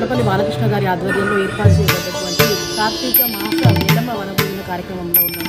కొట్లపల్లి బాలకృష్ణ గారి ఆధ్వర్యంలో ఏర్పాటు చేయబడ్డటువంటి కార్తీక మాస ఎల్లమ్మ వనభోజన కార్యక్రమంలో ఉన్నాము.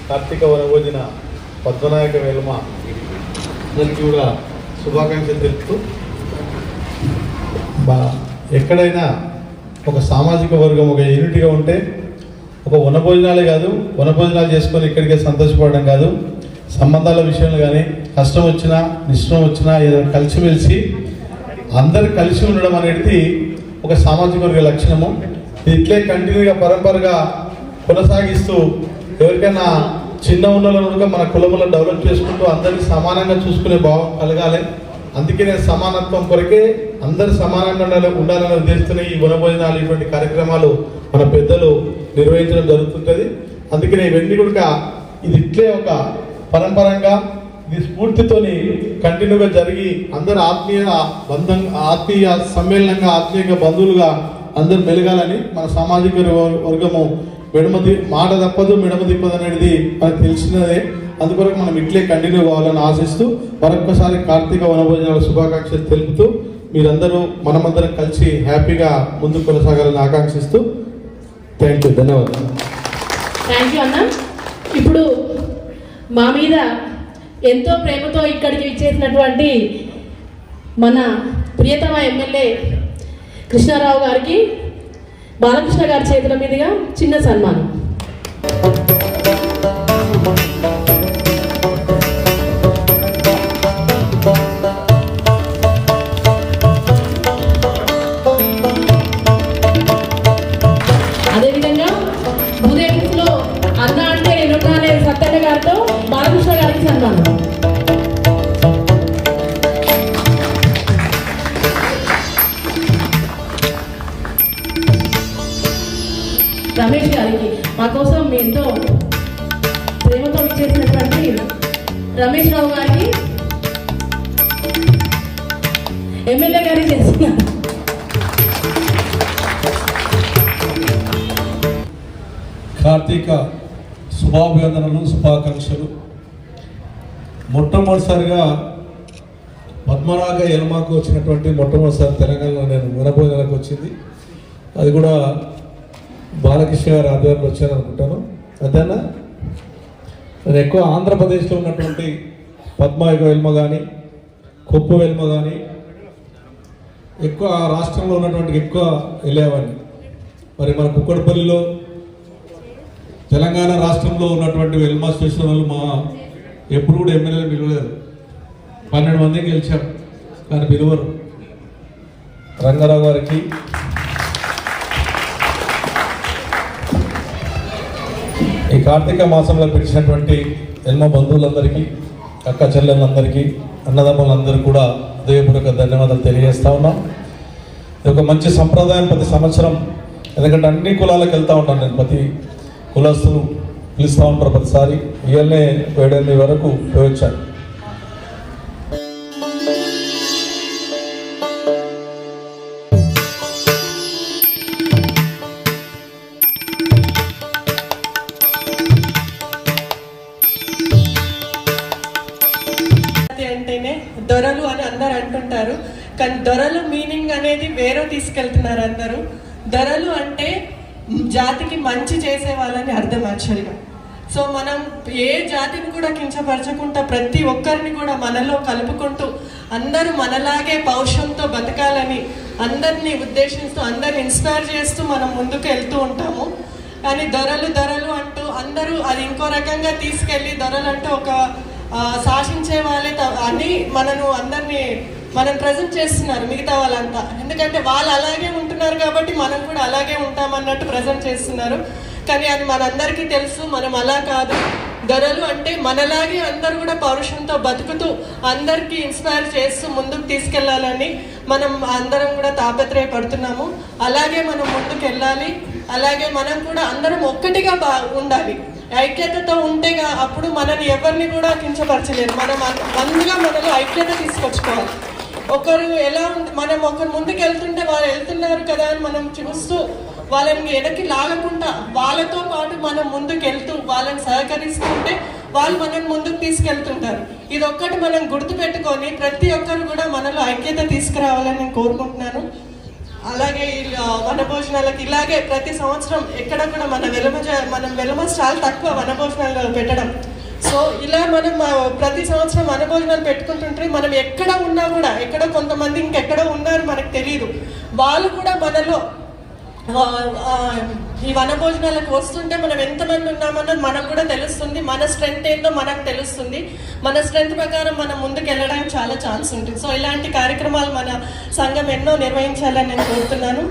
కార్తీక వనభోజన పద్మనాయక వేలమ అందరికీ కూడా శుభాకాంక్షలు తెలుపుతూ, ఎక్కడైనా ఒక సామాజిక వర్గం ఒక యూనిట్గా ఉంటే ఒక వనభోజనాలే కాదు, వనభోజనాలు చేసుకొని ఇక్కడికే సంతోషపడడం కాదు, సంబంధాల విషయంలో కానీ కష్టం వచ్చినా నిష్టం వచ్చినా ఏదైనా కలిసిమెలిసి అందరు కలిసి ఉండడం అనేది ఒక సామాజిక వర్గ లక్షణము. ఇట్లే కంటిన్యూగా పరంపరగా కొనసాగిస్తూ ఎవరికైనా చిన్న ఉన్నలను మన కులములను డెవలప్ చేసుకుంటూ అందరినీ సమానంగా చూసుకునే భావం కలగాలి. అందుకే నేను సమానత్వం కొరకే అందరు సమానంగా ఉండాలని ఉద్దేశిస్తున్న ఈ వనభోజనాలు ఇటువంటి కార్యక్రమాలు మన పెద్దలు నిర్వహించడం జరుగుతుంటుంది. అందుకనే ఇవన్నీ కూడా ఇది ఇట్లే ఒక పరంపరంగా ఇది స్ఫూర్తితోని కంటిన్యూగా జరిగి అందరు ఆత్మీయ సమ్మేళనంగా ఆత్మీయ బంధువులుగా అందరూ మెలగాలని మన సామాజిక వర్గము మాట తప్పదు మెడమ తిప్పదు అనేది మనకు తెలిసినదే. అందుకొరకు మనం ఇట్లే కంటిన్యూ కావాలని ఆశిస్తూ మరొక్కసారి కార్తీక వనభోజనాల శుభాకాంక్షలు తెలుపుతూ మీరందరూ మనమందరం కలిసి హ్యాపీగా ముందుకు కొనసాగాలని ఆకాంక్షిస్తూ థ్యాంక్ యూ, ధన్యవాదాలు. థ్యాంక్ యూ అన్న. ఇప్పుడు మా మీద ఎంతో ప్రేమతో ఇక్కడికి ఇచ్చేసినటువంటి మన ప్రియతమ ఎమ్మెల్యే కృష్ణారావు గారికి బాలకృష్ణ గారి చేతుల మీదుగా చిన్న సన్మానం. అదేవిధంగా భూదేవిలో అన్న అంటే నేనున్నానే సత్యన్న గారితో బాలకృష్ణ గారికి సన్మానం. రమేష్ గారికి మా కోసం ఎంతో ప్రేమతో ఇచ్చేసినటువంటి రమేష్ రావు గారికి ఎమ్మెల్యే గారికి చేస్తున్నారు. కార్తీక శుభాభివందనలు, శుభాకాంక్షలు. మొట్టమొదటిసారిగా పద్మనాగ ఎల్మాకు వచ్చినటువంటి మొట్టమొదటిసారి తెలంగాణలో నేను వనభోజనాలకు వచ్చింది. అది కూడా బాలకృష్ణ గారి ఆధ్వర్యంలో వచ్చాను అనుకుంటాను. అదేనా నేను ఎక్కువ ఆంధ్రప్రదేశ్లో ఉన్నటువంటి పద్మాయుగ వెల్మ కానీ కొప్పు వెల్మ కానీ ఎక్కువ రాష్ట్రంలో ఉన్నటువంటి ఎక్కువ వెళ్ళేవాడిని. మరి మన కుక్కడపల్లిలో తెలంగాణ రాష్ట్రంలో ఉన్నటువంటి వెల్మా స్టేషన్ వాళ్ళు మా ఎప్పుడు కూడా ఎమ్మెల్యేలు పిలవలేదు. 12 మందికి గెలిచాం కానీ పిలువరు. రంగారావు గారికి ఈ కార్తీక మాసంలో పిలిచినటువంటి ఎల్మ బంధువులందరికీ, అక్క చెల్లెళ్ళందరికీ, అన్నదమ్ములందరికీ కూడా హృదయపూర్వక ధన్యవాదాలు తెలియజేస్తా ఉన్నాం. ఇది ఒక మంచి సంప్రదాయం ప్రతి సంవత్సరం, ఎందుకంటే అన్ని కులాలకు వెళ్తూ ఉంటాను నేను. ప్రతి కులస్తులు పిలుస్తూ ఉంటారు ప్రతిసారి. ఇవన్నీ 7-8 వరకు పోయొచ్చారు. అంటేనే దొరలు అని అందరు అంటుంటారు, కానీ దొరలు మీనింగ్ అనేది వేరే తీసుకెళ్తున్నారు అందరూ. దొరలు అంటే జాతికి మంచి చేసే వాళ్ళని అర్థం యాక్చువల్గా. సో మనం ఏ జాతిని కూడా కించపరచకుండా ప్రతి ఒక్కరిని కూడా మనలో కలుపుకుంటూ అందరూ మనలాగే పౌరుషంతో బతకాలని అందరినీ ఉద్దేశిస్తూ అందరిని ఇన్స్పైర్ చేస్తూ మనం ముందుకు వెళ్తూ ఉంటాము. కానీ దొరలు దొరలు అంటూ అందరూ అది ఇంకో రకంగా తీసుకెళ్ళి దొరలు అంటే ఒక శాసించే వాళ్ళే అని అందరినీ మనం ప్రజెంట్ చేస్తున్నారు మిగతా వాళ్ళంతా. ఎందుకంటే వాళ్ళు అలాగే ఉంటున్నారు కాబట్టి మనం కూడా అలాగే ఉంటామన్నట్టు ప్రజెంట్ చేస్తున్నారు. కానీ అది మనందరికీ తెలుసు, మనం అలా కాదు. దొరలు అంటే మనలాగే అందరూ కూడా పౌరుషంతో బతుకుతూ అందరికీ ఇన్స్పైర్ చేస్తూ ముందుకు తీసుకెళ్లాలని మనం అందరం కూడా తాపత్రయపడుతున్నాము. అలాగే మనం ముందుకు వెళ్ళాలి. అలాగే మనం కూడా అందరం ఒక్కటిగా ఉండాలి. ఐక్యతతో ఉంటేగా అప్పుడు మనని ఎవరిని కూడా కించపరచలేరు. మనం ముందుగా మనలో ఐక్యత తీసుకొచ్చుకోవాలి. ఒకరు ఎలా మనం ఒకరు ముందుకు వెళ్తుంటే వాళ్ళు వెళ్తున్నారు కదా అని మనం చూస్తూ వాళ్ళని వెనక్కి లాగకుండా వాళ్ళతో పాటు మనం ముందుకు వెళ్తూ వాళ్ళని సహకరిస్తూ ఉంటే వాళ్ళు మనల్ని ముందుకు తీసుకెళ్తుంటారు. ఇది ఒక్కటి మనం గుర్తుపెట్టుకొని ప్రతి ఒక్కరు కూడా మనలో ఐక్యత తీసుకురావాలని నేను కోరుకుంటున్నాను. అలాగే వనభోజనాలకు ఇలాగే ప్రతి సంవత్సరం ఎక్కడ కూడా మనం వెలమ చాలా తక్కువ వనభోజనాలు పెట్టడం. సో ఇలా మనం ప్రతి సంవత్సరం వనభోజనాలు పెట్టుకుంటుంటే మనం ఎక్కడ ఉన్నా కూడా ఎక్కడ కొంతమంది ఇంకెక్కడో ఉన్నారు మనకు తెలియదు, వాళ్ళు కూడా మనలో ఈ వనభోజనాలకు వస్తుంటే మనం ఎంతమంది ఉన్నామన్నది మనకు కూడా తెలుస్తుంది. మన స్ట్రెంగ్త్ ఏంటో మనకు తెలుస్తుంది. మన స్ట్రెంగ్త్ ప్రకారం మనం ముందుకు వెళ్ళడానికి చాలా ఛాన్స్ ఉంటుంది. సో ఇలాంటి కార్యక్రమాలు మన సంఘం ఎన్నో నిర్వహించాలని నేను కోరుతున్నాను.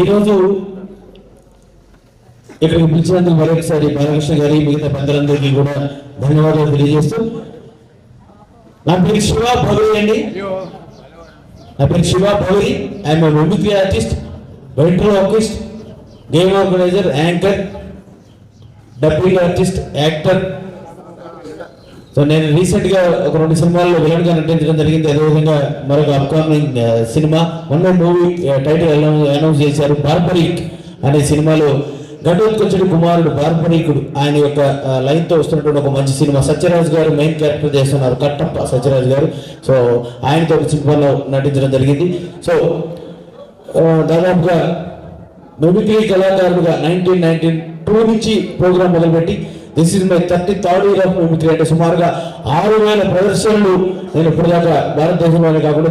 ఈరోజు ఇక్కడికి పిలిచినందుకు మరొకసారి బాలకృష్ణ గారి మిగతా పెద్దలందరికీ కూడా ధన్యవాదాలు తెలియజేస్తూ, నా పేరు శివ భౌరి అండి. నా పేరు Shiva Bhauri. I'm mimicry artist, ventriloquist, game organiser, anchor, dubbing artist, actor. So నేను రీసెంట్గా ఒక 2 సినిమాల్లో విలన్గా నటించడం జరిగింది. అదేవిధంగా మరొక upcoming cinema movie title announce చేశారు. బార్బరిక్ అనే సినిమాలో ఘటోత్కచుడి కుమారుడు బార్బరీకుడు ఆయన యొక్క లైన్తో వస్తున్నటువంటి ఒక మంచి సినిమా. సత్యరాజ్ గారు మెయిన్ క్యారెక్టర్ చేస్తున్నారు, కట్టప్ప సత్యరాజ్ గారు. సో ఆయనతో ఒక సినిమాలో నటించడం జరిగింది. సో దాదాపుగా మిమిక్రీ కళాకారుడుగా 1992 నుంచి ప్రోగ్రామ్ మొదలుపెట్టి this is my 33rd year of mimicry అంటే సుమారుగా 6000 ప్రదర్శనలు నేను ఇప్పటిదాకా భారతదేశంలోనే కాకుండా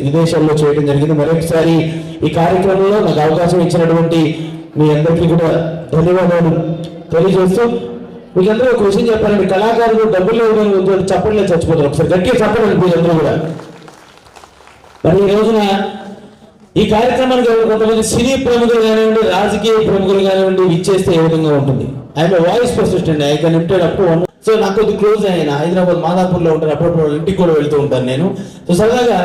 విదేశాల్లో చేయడం జరిగింది. మరొకసారి ఈ కార్యక్రమంలో నాకు అవకాశం ఇచ్చినటువంటి మీ అందరికీ కూడా ధన్యవాదాలు తెలియజేస్తూ, మీకు అందరూ ఒక విషయం చెప్పాలండి. కళాకారులు డబ్బులు ఇవ్వడం చప్పట్లే చచ్చిపోతారు. ఒకసారి గట్టిగా చెప్పండి మీరందరూ కూడా. మరి ఈ రోజున ఈ కార్యక్రమానికి కొంతమంది సినీ ప్రముఖులు కానివ్వండి, రాజకీయ ప్రముఖులు కానివ్వండి ఇచ్చేస్తే ఏ విధంగా ఉంటుంది. ఐఎమ్ వాయిస్ పర్సిస్ట్ అండి. I can intend up to 1. So నాకు కొద్ది క్లోజ్ అయిన హైదరాబాద్ మాదాపూర్లో ఉంటారు. అప్పుడప్పుడు ఇంటికి కూడా వెళ్తూ ఉంటాను నేను. సో సరదాగా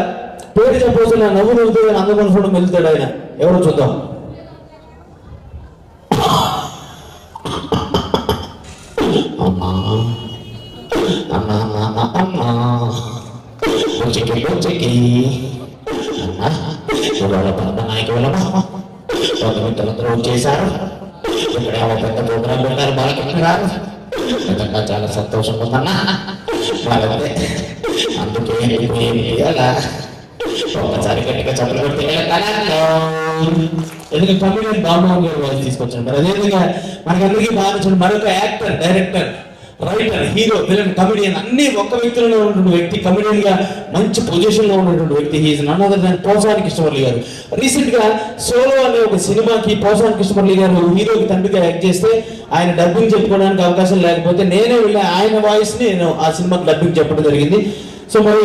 పేరు చెప్పవచ్చు, నా నవ్వు నవ్వుతూ అందమైన ఫోటో వెళ్తాడు ఆయన. ఎవరో చూద్దాం. నాయకులందరూ వచ్చేసారు. ఇక్కడ పెద్ద ప్రోగ్రాం పెట్టారు, బాలకృష్ణగారు. నిజంగా చాలా సంతోషంగా ఉందన్నా. వాళ్ళంటే అందుకే ఒకసారి గట్టిగా చెప్పలు కొట్టి ఎందుకంటే కమిడియన్ బాబు గారు వాయిస్ తీసుకొచ్చాను. మరి అదేవిధంగా మనకందరికీ బాగా నచ్చిన మరొక actor, director writer, hero, villain, comedian అన్ని ఒక్క వ్యక్తిలోనే ఉన్నటువంటి వ్యక్తి, కమెడియన్ గా మంచి పొజిషన్ లో ఉన్నటువంటి వ్యక్తి. He's none other than Posani Krishnamurali garu. Recent గా సోలో అనే ఒక సినిమాకి పోసాని కృష్ణమురళి గారు హీరోకి తండ్రిగా యాక్ట్ చేస్తే ఆయన డబ్బింగ్ చెప్పుకోవడానికి అవకాశం లేకపోతే నేనే వెళ్ళి ఆయన వాయిస్ ని నేను ఆ సినిమాకి డబ్బింగ్ చెప్పడం జరిగింది. సో మరి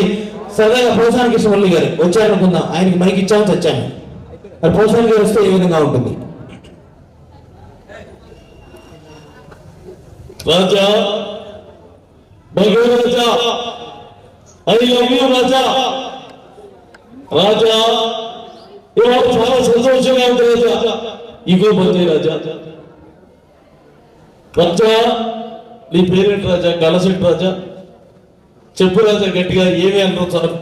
సరదాగా పోసాని కృష్ణమురళి గారు వచ్చారనుకుందాం, ఆయనకి మైక్ ఇచ్చాము తెచ్చాము. మరి పోసాని గారు వస్తే ఏ విధంగా ఉంటుంది? రాజా, భగవాన్ రాజా, ఐ లవ్ యూ రాజా. రాజా ఇవాళ చాలా సంతోషంగా ఉంది రాజా. ఇగో బందే రాజా. రాజా నీ పేరేంటి రాజా? గలసెట్ రాజా. చెప్పు రాజా గట్టిగా, ఏమి అన్నారు sir?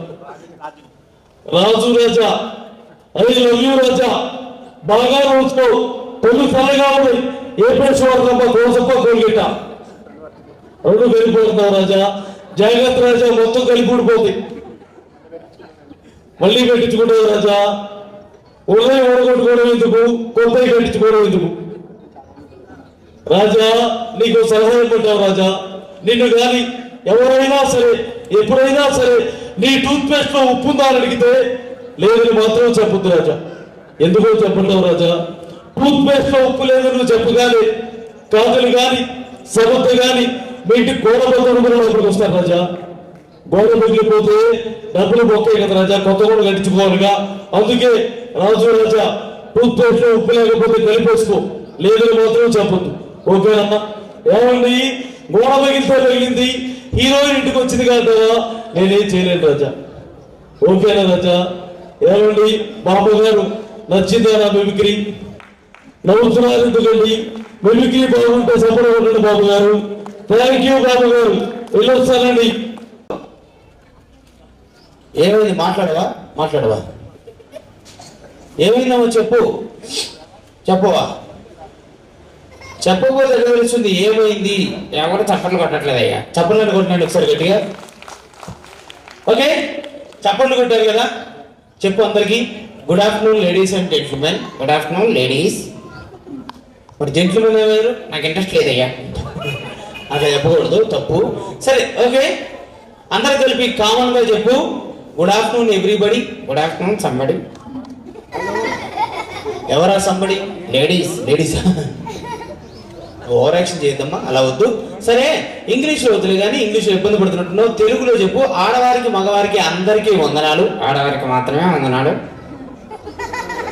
Raju Raja, I love you Raja. బాగా రోజుకో, కొన్ని సరగా ఉంది. ఏ పేరు వాడతాం? కోసప్ప కోల్గేట రెండు కలిపిపోతున్నావు రాజా. జాగ్రత్త రాజా, మొత్తం కలిపి ఊడిపోతుంది. మళ్ళీ కట్టించుకుంటావు రాజా. ఉదయం ఓడగొట్టుకోవడం ఎందుకు, కొత్తవి కట్టించుకోవడం ఎందుకు? రాజా నీకు సలహా ఇవ్వమంటావు రాజా. నిన్ను కానీ ఎవరైనా సరే ఎప్పుడైనా సరే నీ టూత్ పేస్ట్ లో ఉప్పు ఉందని అడిగితే లేదని మాత్రం చెప్పొద్దు రాజా. ఎందుకో చెప్పంటావు రాజా. టూత్ పేస్ట్ లో ఉప్పు లేదని నువ్వు చెప్పు కానీ కాజలు కానీ సముద్ర కానీ మీ ఇంటికి గోడ బద్దలు కూడా లోపలికి వస్తారు రాజా. గోడ మిగిలిపోతే డబ్బులు మొక్కాయి కదా రాజా, కొత్త గోడ కట్టించుకోవాలిగా. అందుకే రాజు రాజా టూత్ పేస్ట్ లో ఉప్పు లేకపోతే కలిపేసుకో, లేదని మాత్రం చెప్పొద్దు. ఓకేనమ్మా? ఏమండి గోడ మిగిలితే మిగిలింది, హీరోయిన్ ఇంటికి వచ్చింది కదా, నేనేం చేయలేను రాజా. ఓకేనా రాజా? ఏమండి బాబు గారు నచ్చిందా నా మిమిక్రీ? నవ్వుతున్నారు ఎందుకండి? మిమిక్రీ బాగుంటే సపోర్ట్ ఉండండి బాబు గారు. థ్యాంక్ యూ బాబు గారు, వెళ్ళొస్తానండి. ఏమైంది? మాట్లాడవా? ఏమైందమ్మా చెప్పు, చెప్పవా? చెప్పకపోతే ఎట్లా తెలుస్తుంది ఏమైంది? ఎవరు చప్పట్లు కొట్టట్లేదయ్యా. చప్పట్లు కొట్టినాడు ఒకసారి గట్టిగా. ఓకే, చప్పట్లు కొట్టారు కదా. చెప్పు అందరికి. Good afternoon ladies and gentlemen. Good afternoon ladies. మరి జెంట్మెన్ ఏమయ్యారు? నాకు ఇంట్రెస్ట్ లేదయ్యా. అట్లా చెప్పకూడదు, తప్పు. సరే ఓకే, అందరు కలిపి కామన్ గా చెప్పు. Good afternoon everybody. Good afternoon somebody. ఎవరా సంబడి? లేడీస్. ఓవర్ యాక్షన్ చేయద్దమ్మా, అలా వద్దు. సరే ఇంగ్లీష్లో వద్దులే కానీ, ఇంగ్లీష్లో ఇబ్బంది పడుతున్నట్టున్నావు. తెలుగులో చెప్పు. ఆడవారికి మగవారికి అందరికీ వందనాలు. ఆడవారికి మాత్రమే వందనాలు.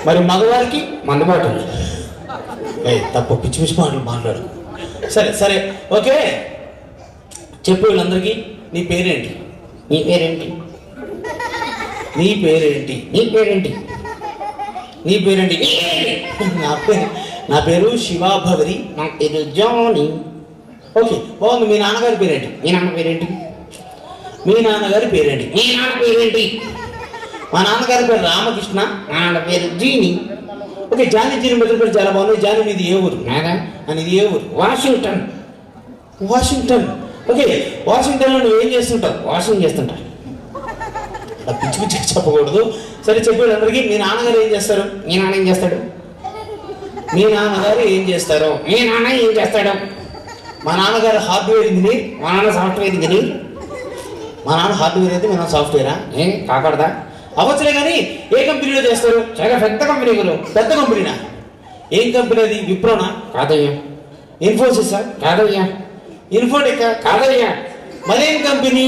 మరి మగవారికి మందుబాటు. తప్పు, పిచ్చి మాటలు మాట్లాడు. సరే ఓకే, చెప్పు వీళ్ళందరికీ. నీ పేరేంటి? నా పేరు శివాభవరి. నా పేరు జానీ. ఓకే బాగుంది. మీ నాన్నగారి పేరేంటి? మీ నాన్న పేరేంటి? మా నాన్నగారి పేరు రామకృష్ణ. మా నాన్న పేరు జీని. ఓకే, జానీ మిద్దరు పేరు చాలా బాగుంది. జానీ మీది ఏ ఊరు? అనేది ఏ ఊరు? వాషింగ్టన్. ఓకే, వాషింగ్టన్లో నువ్వు ఏం చేస్తుంటావు? వాషింగ్ చేస్తుంటా. పిచ్చి చెప్పకూడదు. సరే చెప్పాడు అందరికీ. మీ నాన్నగారు ఏం చేస్తారు? మీ నాన్న ఏం చేస్తాడు? మా నాన్నగారు హార్డ్వేర్ ఇంజనీర్. మా నాన్న సాఫ్ట్వేర్ ఇంజనీర్. మా నాన్న హార్డ్వేర్ అయితే మీ నాన్న సాఫ్ట్వేరా? ఏం కాకూడదా? అవ్వచ్చులే కానీ ఏ కంపెనీలో చేస్తారు? చాలా పెద్ద కంపెనీలో. పెద్ద కంపెనీనా? ఏం కంపెనీ అది? విప్రోనా? కాదయ్యా. ఇన్ఫోసిసా? కాదయ్యా. ఇన్ఫోటెక్? కాదయ్యా. మరేం కంపెనీ?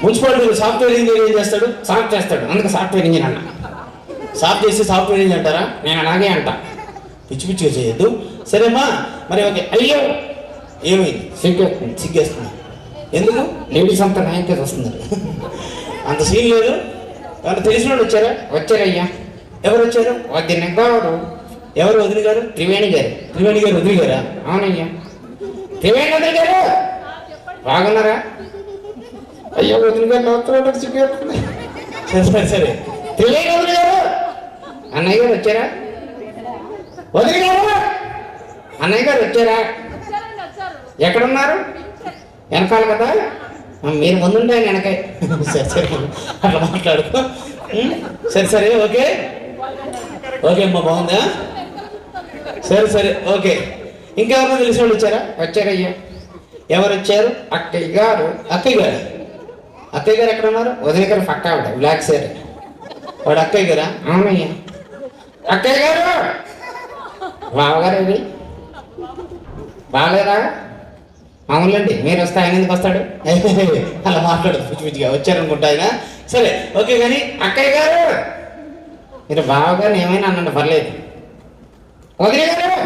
మున్సిపాలిటీలో సాఫ్ట్వేర్ ఇంజనీర్ ఏం చేస్తాడు? సాఫ్ట్ చేస్తాడు, అందుకే సాఫ్ట్వేర్ ఇంజనీర్ అన్న. సాఫ్ట్ చేస్తే సాఫ్ట్వేర్ ఇంజనీర్ అంటారా? నేను అలాగే అంటా. పిచ్చిగా చేయొద్దు. సరేమ్మా, మరి ఓకే. అయ్యో ఏమైంది? సిగ్గేస్తున్నా. ఎందుకు? లేడీస్ అంతా నాయకులు వస్తున్నారు. అంత సీన్ లేదు. వాళ్ళు తెలిసిన వాళ్ళు వచ్చారయ్యా. ఎవరు వచ్చారు? వదిన గారు. ఎవరు వదిన గారు? త్రివేణి గారు వదిన గారా? అవునయ్యా. త్రివేణి వదిన గారు బాగున్నారా? అయ్యో వదిన గారు సిగ్గేస్తుంది. సరే త్రివేణి వదిన గారు. అన్నయ్య గారు వచ్చారా? వదిన గారు అన్నయ్య గారు వచ్చారా? ఎక్కడున్నారు? వెనకాల కదా. మీరు ముందుంటే వెనకాయ. సరే అట్లా మాట్లాడుకో. సరే ఓకే అమ్మా, బాగుందా? సరే ఓకే. ఇంకెవరైనా తెలిసిన వాళ్ళు వచ్చారా? వచ్చారయ్యా. ఎవరు వచ్చారు? అక్కయ్య గారు. అక్కయ్య గారు. అక్కయ్య గారు ఎక్కడ ఉన్నారు? ఉదయ గారు పక్క ఆవిడ. బ్లాక్ సార్ వాడు అక్కయ్య గారా? అవునయ్యా. అక్కయ్య గారు. బావగారు ఏది? బాగాలేరా? అవునులేండి, మీరు వస్తే ఆయన ఎందుకు వస్తాడు? అలా మాట్లాడదు పిచ్చి పిచ్చిగా వచ్చారనుకుంటా ఆయన. సరే ఓకే కానీ అక్కయ్య గారు. మీరు బావగారిని ఏమైనా అనండి, పర్లేదు. వదిలే గారు.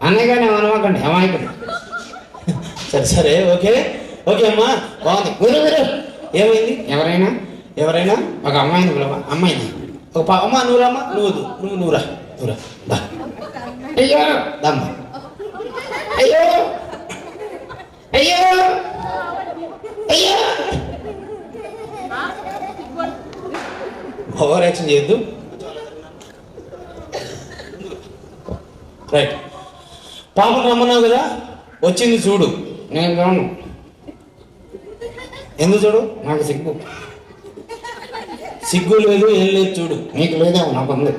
అన్నయ్య గారిని ఏమనమాకండి, ఏమైపోయింది. సరే సరే ఓకే ఓకే అమ్మా బాగుంది. గురు గురు ఏమైంది? ఎవరైనా ఎవరైనా ఒక అమ్మాయిని పిలవా. అమ్మాయిని ఒక అమ్మ నువ్వురమ్మా నువ్వురా దా అయ్యో దమ్మా. అయ్యో అయ్యో అయ్యో. ఓవర్ యాక్షన్ చేయొద్దు. రైట్ పాపను రమ్మన్నావు కదా, వచ్చింది చూడు. నేను రాను, ఎందుకు చూడు? నాకు సిగ్గు. సిగ్గు లేదు ఏం లేదు చూడు. నీకు లేదేమో, నాకు ఉంది.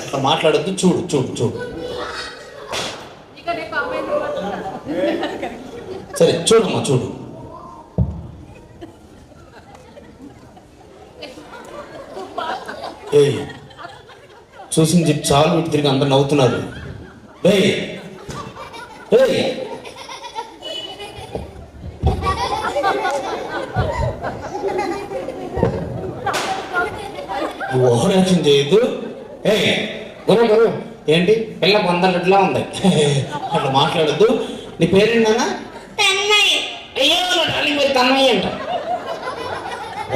అట్లా మాట్లాడొద్దు. చూడు చూడు చూడు. సరే చూడమ్మా చూడు. ఏయ్ చూసింది చెప్పి చాలు, ఇటు తిరిగి అందరు నవ్వుతున్నారు. ఏయ్ ఏయ్ ఓవర్ యాక్షన్ చేయొద్దు. ఏయ్ గురు గురు, ఏంటి పిల్ల పొందలట్లా ఉంది. అట్లా మాట్లాడద్దు. నీ పేరేంటన్నా? అయ్యో నా డార్లింగ్ పేరు తన్మయ్య అంట.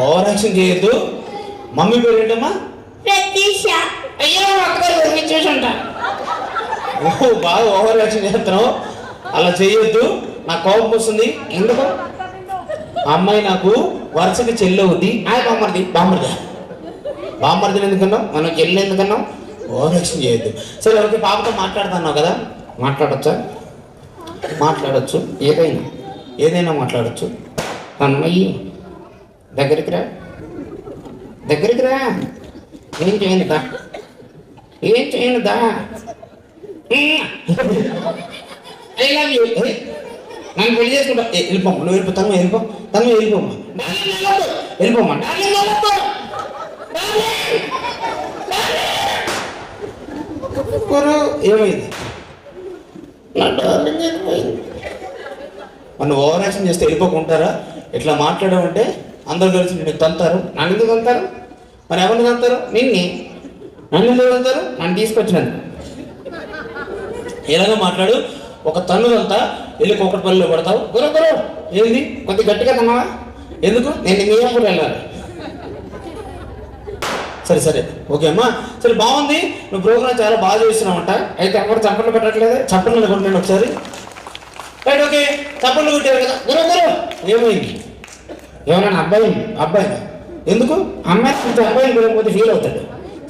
ఓవర్ యాక్షన్ చేయొద్దు. మమ్మీ పేరేంటమ్మా? అయ్యో అక్కగారు చూసంట. ఓ బాగా ఓవర్ యాక్షన్ చేస్తున్నావు. అలా చేయొద్దు, నాకు కోపం వస్తుంది. ఎందుకు? ఆ అమ్మాయి నాకు వరుసకి చెల్లవుద్ది. ఆయన బామ్మర్ది. బామ్మర్దిని ఎందుకన్నావు? మనం చెల్లి ఎందుకన్నాం? ఓవర్ యాక్షన్ చేయొద్దు. సరే ఓకే పాపతో మాట్లాడుతున్నావు కదా, మాట్లాడచ్చా? మాట్లాడొచ్చు. ఏదైనా ఏదైనా మాట్లాడొచ్చు. తన్మయ్యి దగ్గరికి రా, దగ్గరికి రా. ఏం చేయను దా, ఏం చేయను దా. I love you. నన్ను పెళ్లి చేసుకుంటా. వెళ్ళిపోమ్మ నువ్వు వెళ్ళిపో. తను వెళ్ళిపో. వెళ్ళిపోమ్మా. వెళ్ళిపోమ్మా. ఏమైంది? నా డార్లింగ్ వెళ్ళిపోయింది. మనం ఓవర్ యాక్షన్ చేస్తే వెళ్ళిపోకుంటారా? ఇట్లా మాట్లాడామంటే అందరూ కలిసి నిన్ను తంతారు. నన్ను ఎందుకు అంటారు? మరి ఎవరిని తంతారు? నిన్నే. నన్ను ఎందుకు తంతారు? నన్ను తీసుకొచ్చినందుకు. ఎలాగో మాట్లాడు. ఒక తన్నులంతా వెళ్ళి కోకట్పల్లిలో పడతావు. గురు గురు, ఏంది? కొద్ది గట్టిగా తన్నావా? ఎందుకు? నేను మియాపూర్ వెళ్ళాలి. సరే సరే ఓకే అమ్మా. సరే బాగుంది, నువ్వు ప్రోగ్రామ్ చాలా బాగా చేస్తున్నావంట. అయితే ఎవరు చప్పట్లు పెట్టట్లేదు? చప్పట్లు కొట్టినాను ఒకసారి. రైట్ ఓకే చప్పట్లు కొట్టారు కదా. గురు గురు, ఏమైంది? ఎవరైనా అబ్బాయి అబ్బాయి ఎందుకు? అమ్మాయి కొంచెం అబ్బాయిని పిలవకపోతే ఫీల్ అవుతాడు.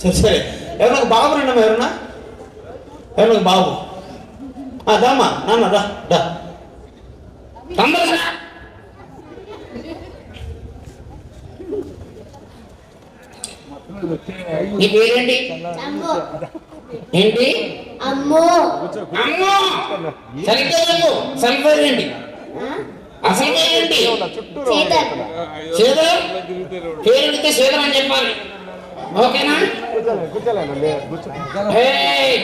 సరే సరే ఎవరైనా ఒక బాబు రండమ్మా. ఎవరైనా ఒక బాబు. దామ్మా నాన్న రా రా. తొందరగా రా. నీ పేరేంటి? ఏంటి? అమ్మో అమ్మో. సరిగ్గా చెప్పు. అసలు పేరేంటి? అసలు పేరేంటి? సీతల్ శ్రీధర్. పేరు అడిగితే శ్రీధర్ అని చెప్పాలి, ఓకేనా? ఏయ్,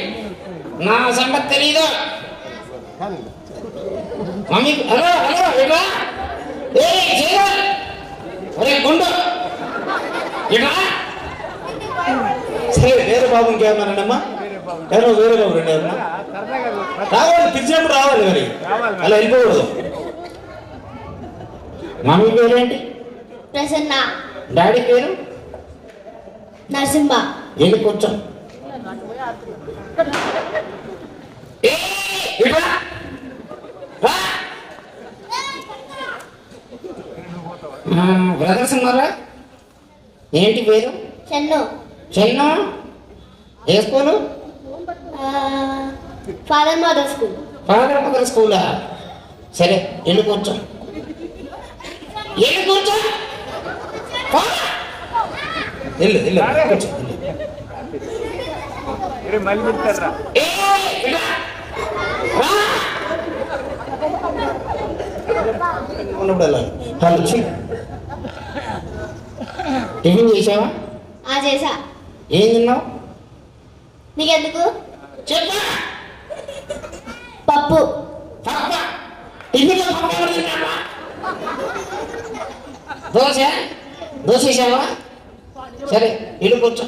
నా సంగతి తెలీదు. మమ్మీ హలో హలో ఇట్లా. ఏయ్ శ్రీధర్, ఒరే గుండు ఇట్లా. సరే వేరే బాబు ఇంకేమన్నా రండమ్మా. ఎవరో వేరే బాబు రండి. ఎవరన్నా రావాలి, పిలిచినప్పుడు రావాలి. మరి అలా వెళ్ళిపోకూడదు. మమ్మీ పేరేంటి? ప్రసన్న డాడీ పేరు? నరసింహ ఏంటి కూర్చో. ఇట్లా రా. బ్రదర్స్ ఉన్నారా? ఏంటి పేరు? చెన్ను చెన్ను. ఏ school? Father mother school father mother స్కూలా? సరే వెళ్ళి కూర్చో. వెళ్ళి కూర్చో. వెళ్ళు వెళ్ళు కూర్చో. ఏ, ఇలా. ఉన్నప్పుడు వెళ్ళాలి. హలో ఛీ. టిఫిన్ చేసావా? చేసా. ఏం తిన్నావు? నీకెందుకు? చెప్పా. పప్పు. పప్ప. టిఫిన్లో పప్పు ఎవరు తిన్నావా? దోశ వేసావా? సరే ఇల్లు కూర్చో.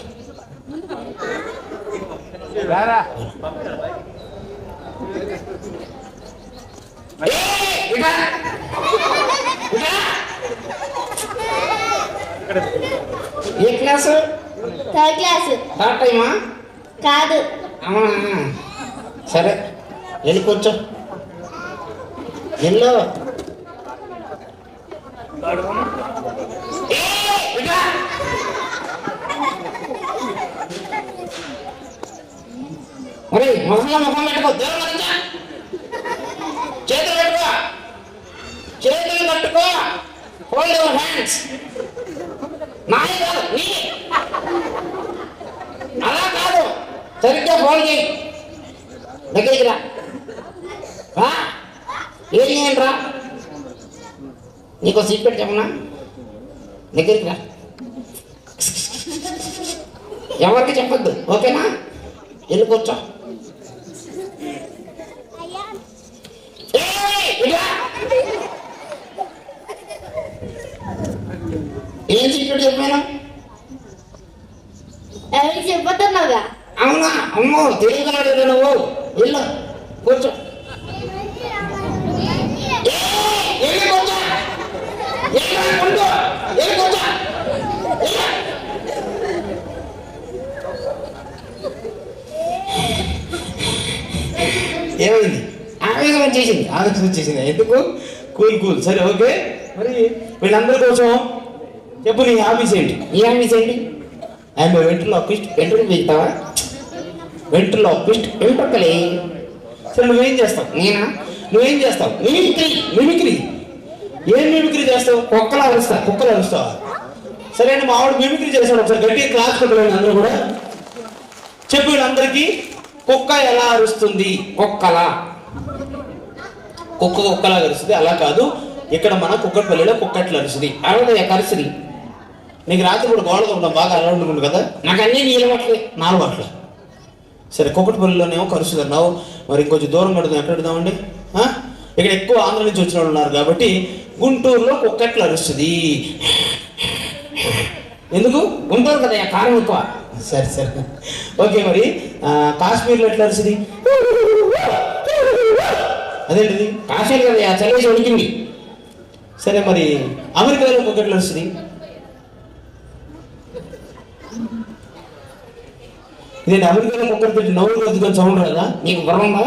ఏ క్లాసు? Third class. థర్డ్ టైమా? కాదు. అవునా, సరే వెళ్ళి కూర్చో. ఎల్లో మరి ముఖం పెట్టుకో. దేవుడు గురించా? చేతులు కట్టుకో. Hold your hands. నాయి కాదు, నీ. అలా కాదు, సరిగ్గా ఫోన్ చేయి. దగ్గరికి రా. ఏం చేయండి రా. నీకు సీక్రెట్ చెప్పనా? దగ్గరికి రా. ఎవరికి చెప్పొద్దు, ఓకేనా? వెళ్ళి కూర్చో. ఏం సీక్రెట్ చెప్పాను? ఎవరికి చెప్పొద్దన్నావుగా. అవునా? అమ్మో తెలియదు నువ్వు. వెళ్ళు కూర్చో. ఏమైంది? ఆవేశం వచ్చేసింది. ఎందుకు? కూల్ సరే ఓకే. మరి వీళ్ళందరి కోసం చెప్పు, నీ హాబీస్ ఏంటి? నీ హాబీస్ ఏంటి? ఐఎమ్ వెంట్రులాక్విస్ట్. వెంట్రుకలు పీకుతావా? వెంట్రులాక్విస్ట్, వెంట్రుకలే. సరే నువ్వేం చేస్తావు? నేనా? నువ్వేం చేస్తావు? మిమిక్రీ. ఏం మిమిక్రీ చేస్తావు? కుక్కలు అరుస్తావా? సరే అండి, మా ఆవిడ మిమిక్రీ చేస్తాడు. ఒకసారి గట్టిగా క్లాస్ కొట్టలేండి అందరూ కూడా. చెప్పు వీళ్ళందరికీ, కుక్క ఎలా అరుస్తుంది? కుక్కలా అరుస్తుంది. అలా కాదు, ఇక్కడ మన కుక్కట్పల్లిలో కుక్కట్లు అరుస్తుంది. అరవదయ్యా కరుస్తుంది. నీకు రాత్రి కూడా గోడతో ఉండడం బాగా అలవాటు కదా. నాకు అన్నీ నాలుగు అట్లే. సరే కుక్కట్పల్లిలోనేమో కరుస్తుంది అన్నావు, మరి ఇంకొంచెం దూరం పెడదాం. ఎక్కడ పెడదామండి? ఇక్కడ ఎక్కువ ఆంధ్ర నుంచి వచ్చిన వాళ్ళు ఉన్నారు కాబట్టి గుంటూరులో కుక్కట్లు అరుస్తుంది. ఎందుకు? గుంటూరు కదా, కారం ఎక్కువ. సరే ఓకే. మరి కాశ్మీర్లో ఎట్లా అరుస్తుంది? అదేంటిది? కాశ్మీర్ కదా, చల్లేసి ఉడికింది. సరే మరి అమెరికాలో కుక్కట్లు అరుస్తుంది? నేను అమెరికాలో కుక్కర్ పెట్టి నవ్వులు వద్దుకొని సౌండ్ రాదా? నీకు బుర్రంగా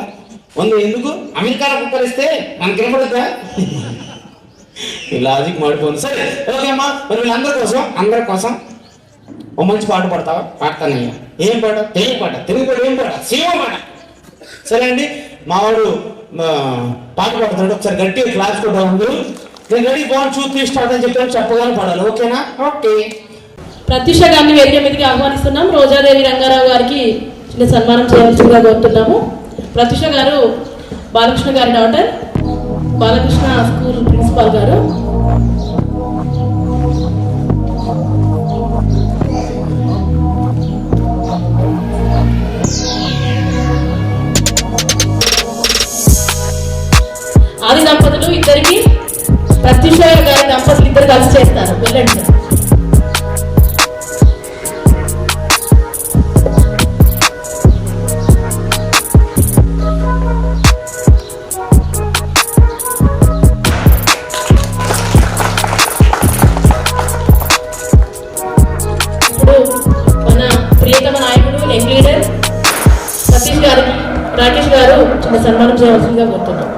ఉంది. ఎందుకు? అమెరికాలో కుక్కర్ ఇస్తే మనకి వినపడుతుందా? ఈ లాజిక్ మాడిపోయింది. సరే ఓకే అమ్మా, మరి వీళ్ళందరి కోసం ఓ మంచి పాట పాడతావా? పాడతానయ్యా. ఏం పాట? తెలుగు పాట. ఏం పాట? శివ పాట. సరే అండి, మావాడు పాట పాడతాడు. ఒకసారి గట్టిగా క్లాస్ కూడా ఉంది. నేను రెడీ 1 2 3 స్టార్ట్ అని చెప్పాను, చెప్పగానే పాడాలి. ఓకేనా? ఓకే. ప్రత్యూష గారిని వేదిక మీదకి ఆహ్వానిస్తున్నాం. రోజాదేవి రంగారావు గారికి చిన్న సన్మానం చేయాల్సిందిగా కోరుతున్నాము. ప్రత్యూష గారు బాలకృష్ణ గారి డాటర్, బాలకృష్ణ స్కూల్ ప్రిన్సిపాల్ గారు. ఆది దంపతులు ఇద్దరికి, ప్రత్యూష గారి దంపతులు ఇద్దరు కలిసి చేస్తారు. వెళ్ళండి సార్. మన ప్రియతమ నాయకుడు యంగ్ లీడర్ రాకేష్ గారు చిన్న సన్మానం చేయవలసిందిగా కోరుతున్నాం.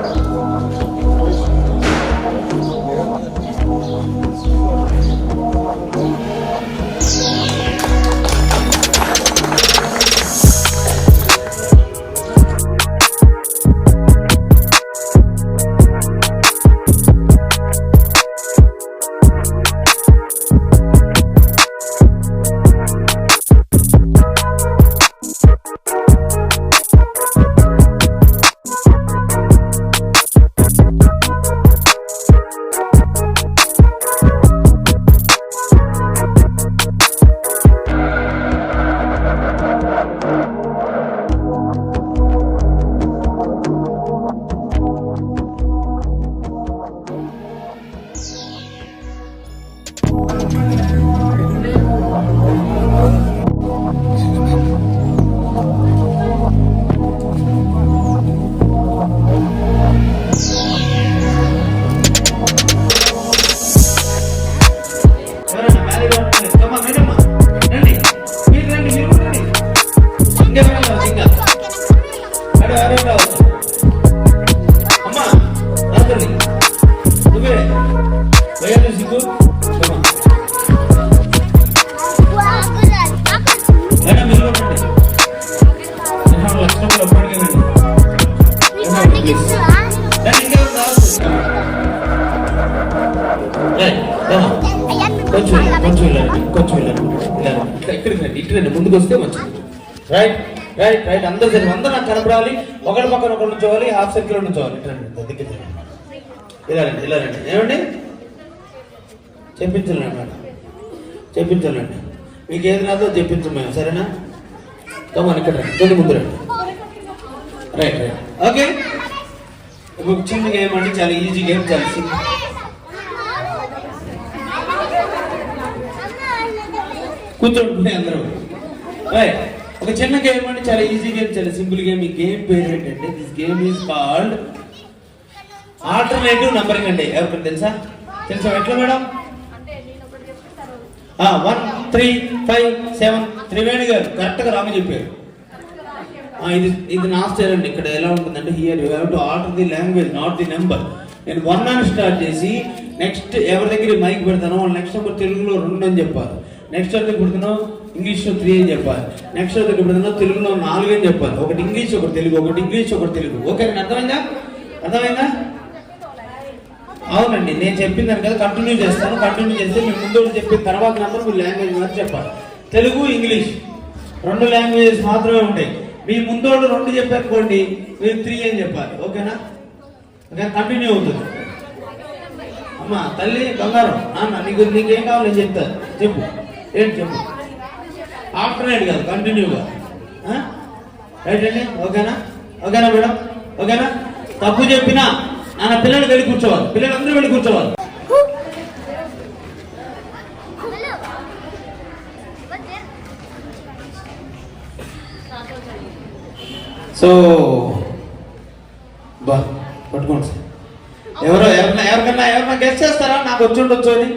కొంచెం వెళ్ళండి ఇట్లా ఇక్కడికి రండి, ఇటు రండి, ముందుకు వస్తే మంచిది. రైట్ రైట్ రైట్, అందరు సరే, అందరూ నాకు కనపడాలి. ఒకరి పక్కన ఒకరు నుంచోవాలి, హాఫ్ సర్కిల్ నుంచోవాలి. ఇటు రండి, దగ్గర ఇలా రండి, ఇలా రండి. ఏమండి చెప్పించలేండి మేడం, చెప్పించలేండి. మీకు ఏది రాదో చెప్పించు మేము, సరేనా? కమాన్ ఇక్కడ రండి, కొంచెం ముందు రండి. Right right, okay. ఇప్పుడు చిన్న గేమ్ అంటే చాలా ఈజీ గేమ్, చాలా సింపుల్. కూర్చోండి అందరూ. రైట్, ఒక చిన్న గేమ్ అంటే చాలా ఈజీ గేమ్, చాలా సింపుల్ గేమ్. ఈ గేమ్ పేరు ఏంటంటే, this game is called alternative numbering అండి. ఎవరికైనా తెలుసా? ఎట్లా మేడం? 1 3 5 7 త్రివేణి గారు కరెక్ట్గా రాంగ్ చెప్పారు. ఇది నా స్టైల్ అండి. ఇక్కడ ఎలా ఉంటుందంటే, here you have to alter the language, not the number. నేను 1 అని స్టార్ట్ చేసి నెక్స్ట్ ఎవరి దగ్గర మైక్ పెడతానో వాళ్ళు నెక్స్ట్ నెంబర్ తెలుగులో 2 అని చెప్పాలి. నెక్స్ట్ దగ్గర పెడతానో ఇంగ్లీష్లో 3 అని చెప్పాలి. నెక్స్ట్ దగ్గర పెడతానో తెలుగులో 4 అని చెప్పాలి. ఒకటి ఇంగ్లీష్, ఒకటి తెలుగు, ఒకటి ఇంగ్లీష్, ఒకటి తెలుగు. ఓకే, అర్థమైందా? అర్థమైందా? అవునండి, నేను చెప్పిందాను కదా, కంటిన్యూ చేస్తాను. కంటిన్యూ చేస్తే మీరు ముందు చెప్పిన తర్వాత నెంబర్ మీరు లాంగ్వేజ్ మాత్రం చెప్పాలి. తెలుగు, ఇంగ్లీష్ 2 లాంగ్వేజెస్ మాత్రమే ఉంటాయి. మీ ముందోడు 2 చెప్పారనుకోండి, మీరు 3 అని చెప్పాలి. ఓకేనా? ఓకే, కంటిన్యూ అవుతుంది. అమ్మా తల్లి బంగారం, నాన్న నీకేం కావాలి నేను చెప్తాను, చెప్పు. ఏంటి చెప్పు. ఆల్టర్నేట్ కాదు, కంటిన్యూగా. రైట్ అండి, ఓకేనా? ఓకేనా మేడం? ఓకేనా? తప్పు చెప్పినా నాన్న పిల్లలు వెళ్ళి కూర్చోవాలి, పిల్లలందరూ వెళ్ళి కూర్చోవాలి. సో బా పట్టుకోండి సార్. ఎవరికన్నా గెస్ట్ చేస్తారా? నాకు వచ్చి ఉండొచ్చు అని,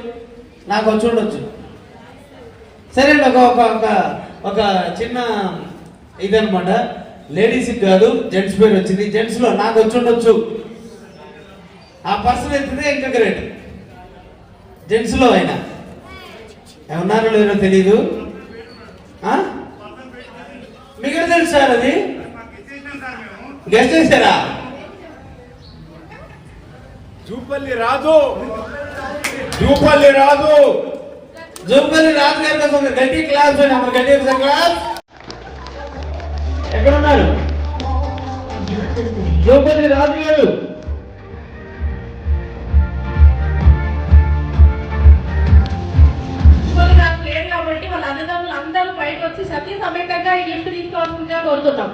నాకు వచ్చి ఉండొచ్చు. సరే అండి, ఒక చిన్న ఇదనమాట. లేడీస్కి కాదు, జెంట్స్ పేరు వచ్చింది. జెంట్స్లో నాకు వచ్చి ఉండొచ్చు. ఆ పర్సన్ ఎత్తితే ఇంకా గ్రేట్. జెంట్స్లో అయినా ఏమన్నారో లేదో తెలీదు. మీకు తెలుసు సార్, అది గెస్ట్ చేశారా? జూపల్లి రాదు, జూపల్లి రాదు, జూపల్లి రాదు గారు గట్టి క్లాస్, గట్టి క్లాస్. ఎక్కడున్నారు? జూపల్లి రాజు గారు. లేదు కాబట్టి వాళ్ళ అన్నదమ్ములు అందరూ బయటకు వచ్చి సతీ సమేతంగా ఈ గిఫ్ట్ తీసుకోవాల్సిందిగా కోరుతున్నాం.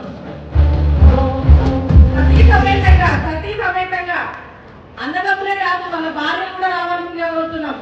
సతీ సమేతంగా అన్నదమ్ములే కాదు, వాళ్ళ భార్య కూడా రావాల్సిందిగా కోరుతున్నాం.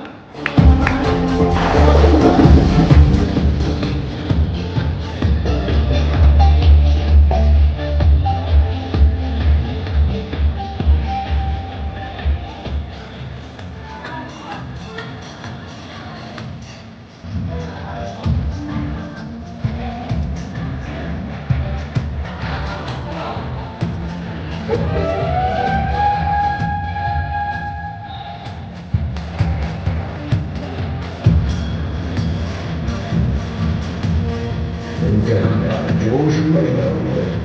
Josh Mayo.